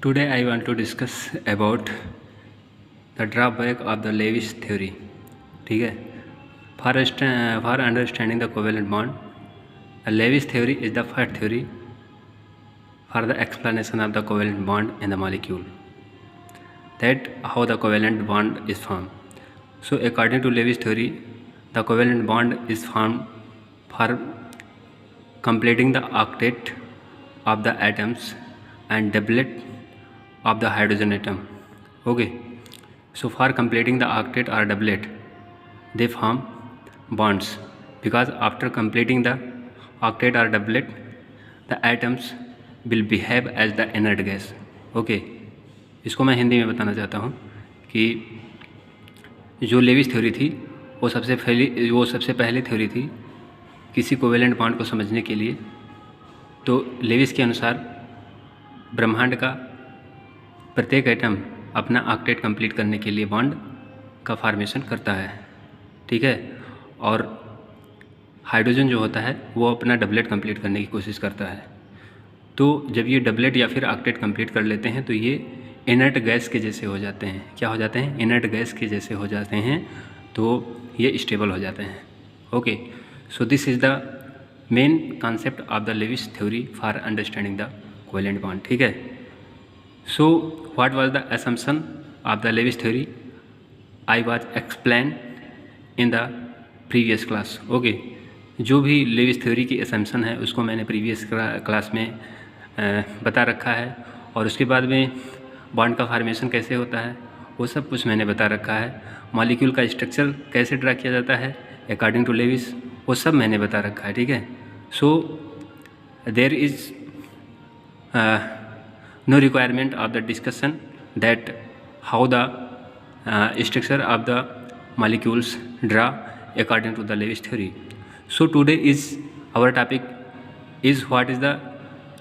Today I want to discuss about the drawback of the Lewis theory. ठीक है. For understanding the covalent bond, the Lewis theory is the first theory for the explanation of the covalent bond in the molecule. That how the covalent bond is formed. So according to Lewis theory, the covalent bond is formed for completing the octet of the atoms and doublet of the hydrogen atom. Okay, so for completing the octet or doublet, they form bonds, because after completing the octet or doublet, the atoms will behave as the inert gas. Okay, इसको मैं हिंदी में बताना चाहता हूँ कि जो Levi's theory थी वो सबसे पहले थ्योरी थी किसी कोवेलेंट बॉन्ड को समझने के लिए. तो लेविस के अनुसार ब्रह्मांड का प्रत्येक एटम अपना ऑक्टेट कंप्लीट करने के लिए बॉन्ड का फॉर्मेशन करता है. ठीक है. और हाइड्रोजन जो होता है वो अपना डबलेट कंप्लीट करने की कोशिश करता है. तो जब ये डबलेट या फिर ऑक्टेट कंप्लीट कर लेते हैं तो ये इनर्ट गैस के जैसे हो जाते हैं. क्या हो जाते हैं? इनर्ट गैस के जैसे हो जाते हैं. तो ये स्टेबल हो जाते हैं. Okay, so this is the main concept of the Lewis theory for understanding the covalent bond. ठीक है. So what was the assumption of the Lewis theory? I was explain in the previous class. Okay, जो भी Levi's theory की assumption है उसको मैंने previous class में बता रखा है. और उसके बाद में बॉन्ड का फॉर्मेशन कैसे होता है वो सब कुछ मैंने बता रखा है. मॉलिक्यूल का स्ट्रक्चर कैसे ड्रा किया जाता है अकॉर्डिंग टू लेविस वो सब मैंने बता रखा है. ठीक है. So there is no requirement of the discussion that how the structure of the molecules draw according to the Lewis theory. So today is our topic is what is the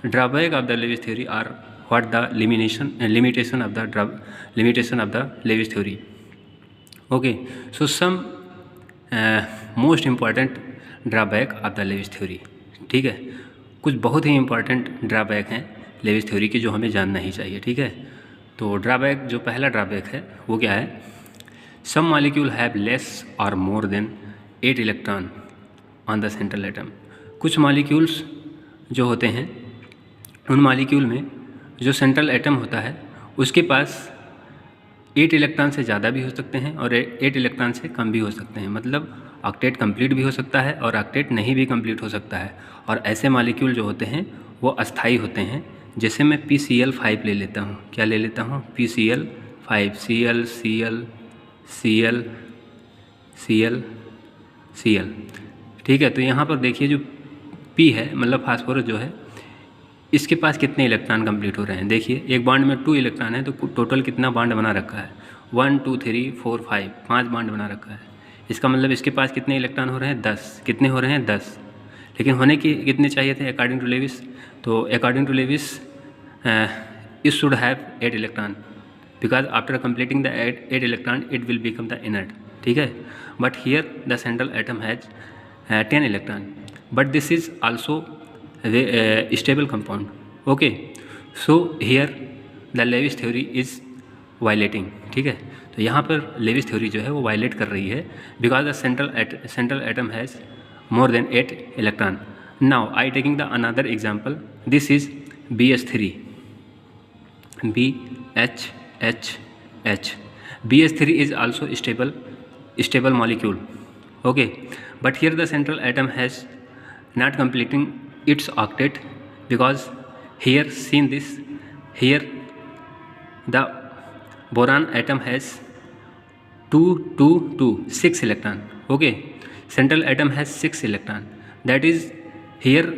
drawback of the Lewis theory or what the limitation of the Lewis theory. Okay, so some most important drawback of the Lewis theory. ठीक है. कुछ बहुत ही important drawback हैं Levi's theory की जो हमें जानना ही चाहिए. ठीक है. तो ड्राबैक, जो पहला ड्राबैक है वो क्या है? सम मॉलिक्यूल हैव लेस और more than 8 electron on the central atom. कुछ मॉलिक्यूल्स जो होते हैं उन मॉलिक्यूल में जो सेंट्रल एटम होता है उसके पास 8 इलेक्ट्रॉन से ज़्यादा भी हो सकते हैं और 8 इलेक्ट्रॉन से कम भी हो सकते हैं. मतलब ऑक्टेट कंप्लीट भी हो सकता है और ऑक्टेट नहीं भी कंप्लीट हो सकता है. और ऐसे मॉलिक्यूल जो होते हैं वो अस्थाई होते हैं. जैसे मैं PCl5 ले लेता हूँ. क्या ले लेता हूँ? PCl5. Cl. ठीक है. तो यहाँ पर देखिए जो P है मतलब फास्फोरस जो है इसके पास कितने इलेक्ट्रॉन कंप्लीट हो रहे हैं. देखिए एक बॉन्ड में 2 इलेक्ट्रॉन है तो टोटल कितना बॉन्ड बना रखा है? 1 2 3 4 5 5 बॉन्ड बना रखा है. इसका मतलब इसके पास कितने इलेक्ट्रॉन हो रहे हैं? 10. कितने हो रहे हैं? 10. लेकिन होने की कितने चाहिए थे अकॉर्डिंग टू लेविस? तो according to Lewis it should have 8 electron because after completing the 8 electron it will become the inert. ठीक है. but here the central atom has 10 electron, but this is also a stable compound. okay, so here the Lewis theory is violating. ठीक है. तो यहाँ पर Levi's theory जो है वो वायलेट कर रही है because the central atom has more than 8 electron. Now I taking the another example. This is BH3. BHH. BH3 is also stable molecule. Okay, but here the central atom has not completing its octet because here seen this here the boron atom has 2 2 2 6 electron. Okay, central atom has 6 electron. That is here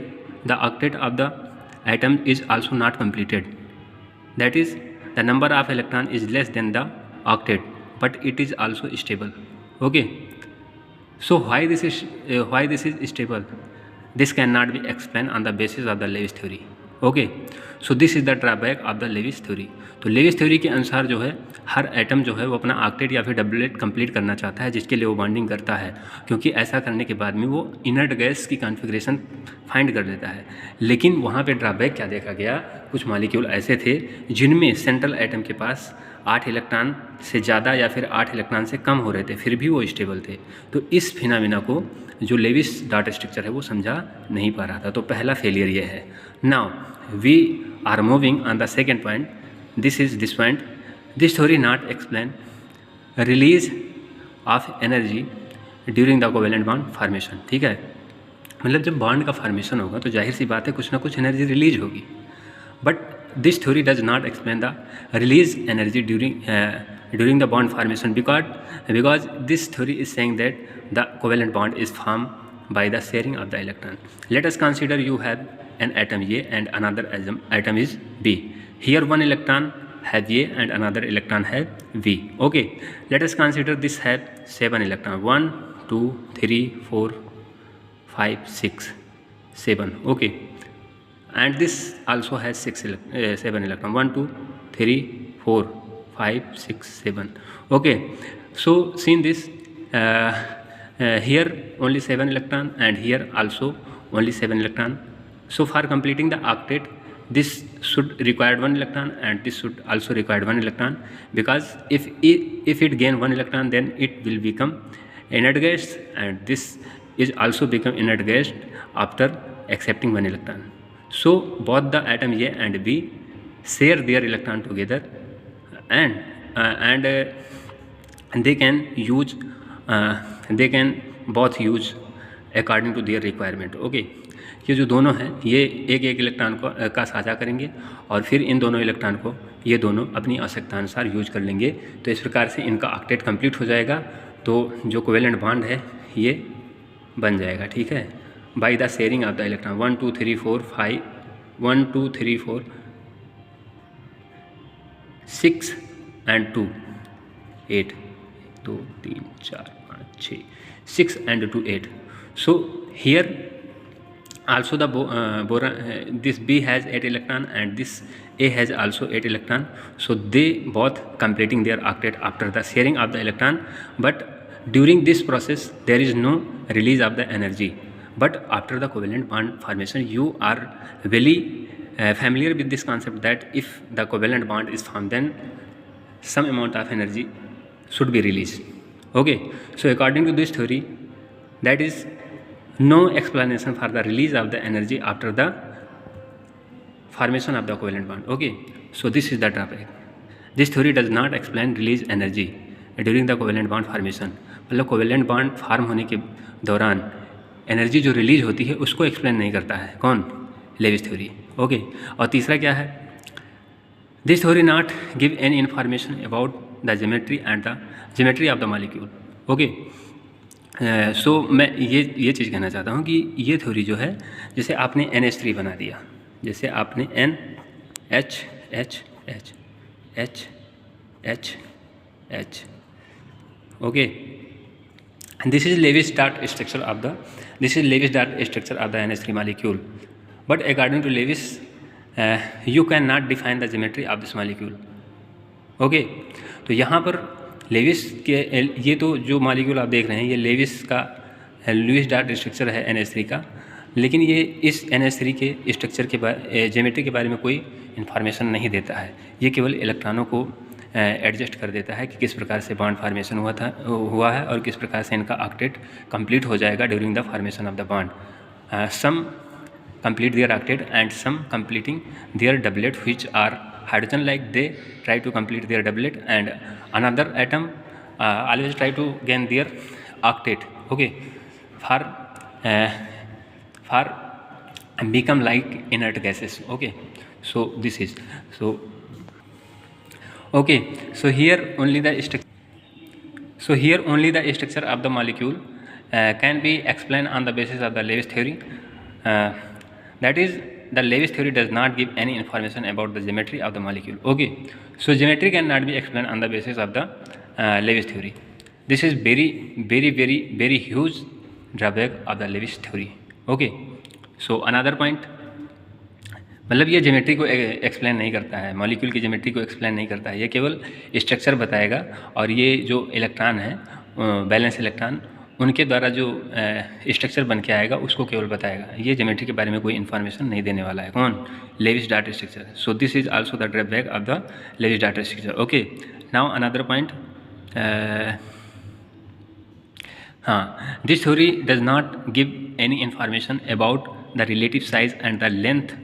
the octet of the atom is also not completed. That is the number of electron is less than the octet, but it is also stable. Okay, so why this is stable? This cannot be explained on the basis of the Lewis theory. Okay, so this is the drawback of the Lewis theory. तो Lewis theory के अनुसार जो है हर atom जो है वो अपना octet या फिर डबलेट कंप्लीट करना चाहता है, जिसके लिए वो बॉन्डिंग करता है, क्योंकि ऐसा करने के बाद में वो इनर्ट गैस की कॉन्फ़िगरेशन फाइंड कर लेता है। लेकिन वहाँ पे ड्रॉबैक क्या देखा गया, कुछ मॉलिक्यूल ऐसे थे जिनमें सेंट्रल एटम के पास 8 इलेक्ट्रॉन से ज़्यादा या फिर 8 इलेक्ट्रॉन से कम हो रहे थे, फिर भी वो स्टेबल थे। तो इस फिनोमेना को जो लेविस डॉट स्ट्रक्चर है वो समझा नहीं पा रहा था। तो पहला फेलियर ये है। Now we are moving on the second point, this is this point, this theory not explain release of energy during the covalent bond formation. ठीक है, मतलब जब बॉन्ड का फॉर्मेशन होगा तो जाहिर सी बात है कुछ ना कुछ एनर्जी रिलीज होगी, but this theory does not explain the release energy during the bond formation because this theory is saying that the covalent bond is formed by the sharing of the electron. Let us consider you have an atom A and another atom is B. Here one electron have A and another electron have V. Okay, let us consider this have 7 electrons, 1 2 3 4 5 6 7. Okay, and this also has 7 electrons, 1 2 3 4 5 6 7. Okay, so seen this here only 7 electron and here also only 7 electron. So for completing the octet, this should require 1 electron and this should also require 1 electron, because if it gain 1 electron then it will become inert gas, and this is also become inert gas after accepting 1 electron. So both the atom A and B share their electron together, and they can use they can both use according to their requirement. Okay, ये जो दोनों हैं ये एक एक electron का साझा करेंगे और फिर इन दोनों इलेक्ट्रॉन को ये दोनों अपनी आवश्यकता अनुसार यूज कर लेंगे। तो इस प्रकार से इनका ऑक्टेट कंप्लीट हो जाएगा, तो जो कोवेलेंट बॉन्ड है ये बन जाएगा। ठीक है, by the sharing of the electron 1 2 3 4 5 1 2 3 4 6 and 2 8 2 3 4 5 6 6 and 2 8. So here also the boron this B has 8 electron and this A has also 8 electron. So they both completing their octet after the sharing of the electron, but during this process there is no release of the energy. But after the covalent bond formation you are very familiar with this concept that if the covalent bond is formed then some amount of energy should be released. Okay, so according to this theory that is no explanation for the release of the energy after the formation of the covalent bond. Okay, so this is the drawback. This theory does not explain release energy during the covalent bond formation. मतलब covalent bond farm होने के दौरान energy जो release होती है उसको explain नहीं करता है कौन, लेविस थ्योरी। ओके, और तीसरा क्या है, this theory not give any information about the geometry and the geometry of the molecule. Okay, so मैं ये चीज़ कहना चाहता हूँ कि ये थ्योरी जो है, जैसे आपने NH3 बना दिया, जैसे आपने NH okay, this is Lewis dot structure of the NH3 molecule, but according to Lewis you cannot define the geometry of this molecule. Okay, तो यहाँ पर लेविस के ये तो जो मॉलिक्यूल आप देख रहे हैं ये लेविस डॉट स्ट्रक्चर है NH3 का, लेकिन ये इस NH3 के स्ट्रक्चर के ज्योमेट्री के बारे में कोई इन्फॉर्मेशन नहीं देता है। ये केवल इलेक्ट्रॉनों को एडजस्ट कर देता है कि किस प्रकार से बॉन्ड फार्मेशन हुआ है और किस प्रकार से इनका ऑक्टेट कंप्लीट हो जाएगा during the formation of the bond. Some complete their octet and some completing their doublet which are hydrogen like they try to complete their doublet, and another atom always try to gain their octet. Okay, for become like inert gases. Okay, so this is so okay, so here only the structure of the molecule can be explained on the basis of the Lewis theory. That is, the Lewis theory does not give any information about the geometry of the molecule. Okay, so geometry cannot be explained on the basis of the Lewis theory. This is very huge drawback of the Lewis theory. Okay, so another point, मतलब ये geometry को explain नहीं करता है, molecule की geometry को explain नहीं करता है, ये केवल स्ट्रक्चर बताएगा। और ये जो इलेक्ट्रॉन है, बैलेंस इलेक्ट्रॉन, उनके द्वारा जो स्ट्रक्चर बन के आएगा उसको केवल बताएगा। ये ज्योमेट्री के बारे में कोई इन्फॉर्मेशन नहीं देने वाला है। कौन? लेविस डार्ट structure. So this is also the drawback of the Lewis डार्ट structure. Okay, now another point, हाँ, this theory does not give any information about the relative size and the length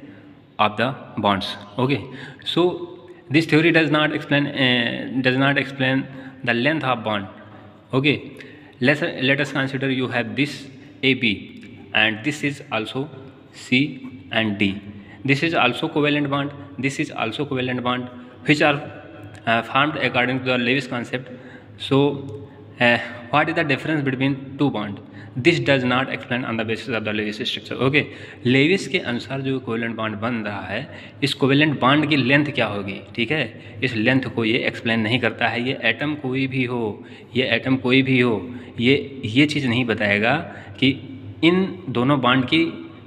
of the bonds. Okay, so this theory does not explain the length of bond. Okay, let us consider you have this AB and this is also C and D. This is also covalent bond, this is also covalent bond, which are formed according to the Lewis concept. So what is the difference between two bonds? This does not explain on the basis of the Lewis structure. Okay, Lewis के अनुसार जो covalent bond बन रहा है, इस covalent bond की length क्या होगी, ठीक है, इस लेंथ को ये एक्सप्लेन नहीं करता है। ये एटम कोई भी हो, ये चीज़ नहीं बताएगा कि इन दोनों बॉन्ड की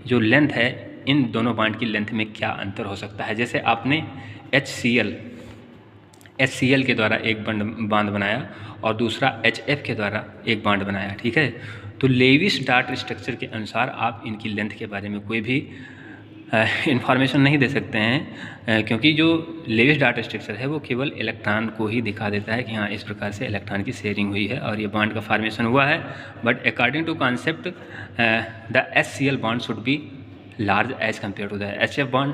जो लेंथ है, इन दोनों बॉन्ड की लेंथ में क्या अंतर हो सकता है। जैसे आपने HCl के द्वारा एक बॉन्ड बनाया और दूसरा HF के द्वारा एक बॉन्ड बनाया, ठीक है। तो लेविस डार्ट स्ट्रक्चर के अनुसार आप इनकी लेंथ के बारे में कोई भी इंफॉर्मेशन नहीं दे सकते हैं, क्योंकि जो लेविस डार्ट स्ट्रक्चर है वो केवल इलेक्ट्रॉन को ही दिखा देता है कि हाँ इस प्रकार से इलेक्ट्रॉन की शेयरिंग हुई है और ये बॉन्ड का फॉर्मेशन हुआ है। But according to concept the HCl bond should be large as compare to the HF bond,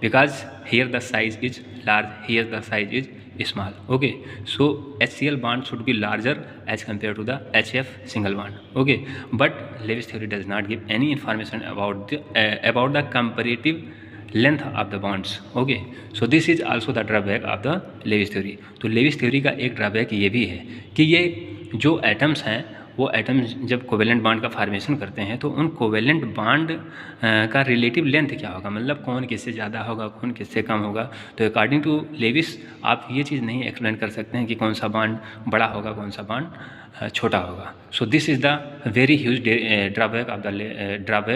because here the size is large, here the size is small. Okay, so HCl bond should be larger as compared to the HF single bond. Okay, but Lewis theory does not give any information about the comparative length of the bonds. Okay, so this is also the drawback of the Lewis theory. तो Lewis theory का एक drawback ये भी है कि ये जो atoms हैं, वो एटम्स जब कोवेलेंट बॉन्ड का फॉर्मेशन करते हैं तो उन कोवेलेंट बॉन्ड का रिलेटिव लेंथ क्या होगा, मतलब कौन किससे ज़्यादा होगा, कौन किससे कम होगा। तो अकॉर्डिंग टू लेविस आप ये चीज़ नहीं एक्सप्लेन कर सकते हैं कि कौन सा बॉन्ड बड़ा होगा, कौन सा बॉन्ड छोटा होगा। So this is the very huge drawback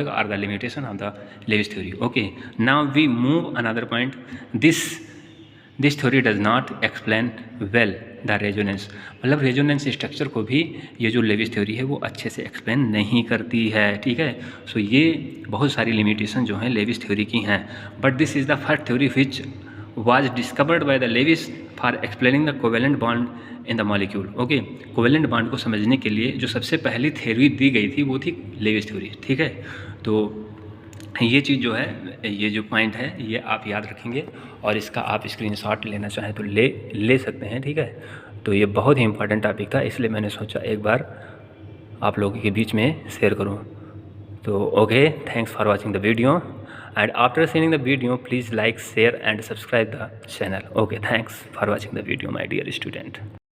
और the limitation of the Lewis theory. Okay, now we move another point, this theory does not explain well the resonance. मतलब रेजोनेंस स्ट्रक्चर को भी ये जो लेविस थ्योरी है वो अच्छे से एक्सप्लेन नहीं करती है, ठीक है। सो ये बहुत सारी लिमिटेशन जो हैं लेविस थ्योरी की हैं। But this is the first theory which was discovered by the Lewis for explaining the covalent bond in the molecule. Okay, covalent bond को समझने के लिए जो सबसे पहली थ्योरी दी गई थी वो थी लेविस थ्योरी, ठीक है। तो ये चीज़ जो है, ये जो पॉइंट है, ये आप याद रखेंगे और इसका आप स्क्रीनशॉट लेना चाहें तो ले सकते हैं, ठीक है। तो ये बहुत ही इंपॉर्टेंट टॉपिक था, इसलिए मैंने सोचा एक बार आप लोगों के बीच में शेयर करूं। तो okay, thanks for watching the video and after seeing the video please like, share and subscribe the channel. Okay, thanks for watching the video my dear student.